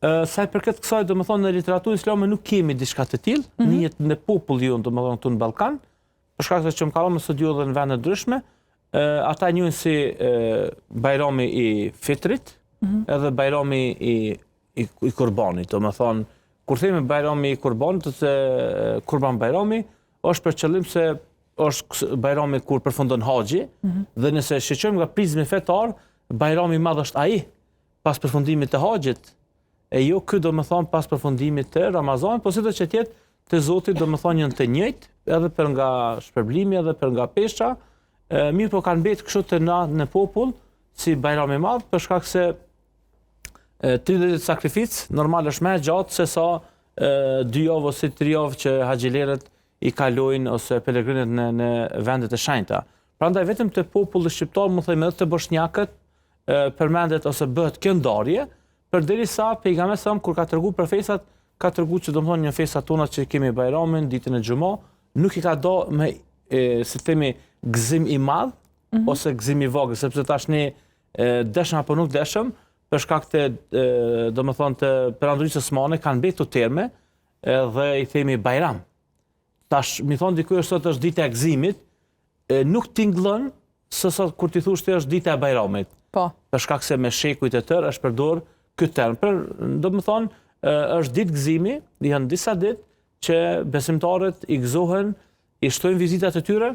Sa i përket kësaj, do më thonë, në literaturën islame nuk kemi diçka të tillë, njihet në popull ju, do më thonë, këtu në Ballkan, për shkak se që më kalon me studiu edhe në vende ndryshme, ata njohin si Bajrami i Fitrit, edhe Bajrami i Kurbanit, do më thonë, kur themi Bajrami i Kurbanit, ose Kurban Bajrami, është për qëllim se është Bajrami kur përfundon haxhi, dhe nëse shiqojmë nga prizmi fetar, Bajrami i madh është ai pas përfundimit të haxhit, e jo ky do më thonë pas përfundimit të Ramazanit, po si do që tjetë të Zotit do më thonë njën të njëjtë, edhe për nga shpërblimi, edhe për nga pesha, mirë po kanë mbetë kështu të na në popull, si Bajrami i madh, për shkak se 30 sakrific, normal është më e gjatë se sa 2 javë ose 3 javë që haxhilerët i kalojnë ose pelegrinët në vendet e shenjta. Prandaj vetëm të populli shqiptar, më thëmë edhe të bosnjakët, përmendet ose bëhet kjo ndarje, përderisa pejgamberi sa kur ka treguar për festat, ka treguar që domthonë një festat tona që kemi Bajramin, ditën e Xumë, nuk i ka do me si themi gëzim i madh ose gëzim i vogël, sepse tash ne dëshëm apo nuk dëshëm, për shkak të domethënë të perandorisë osmane kanë mbetur terme dhe i themi Bajram. Tash mi thon dikush sot është dita e gëzimit, nuk tingëllon se sot kur ti thosh ti është dita e Bajramit. Po. Për shkak se me shekujt e tërë është përdor ky term. Domethënë është ditë gëzimi, janë disa ditë që besimtarët i gëzohen, i shtojnë vizitat e tyre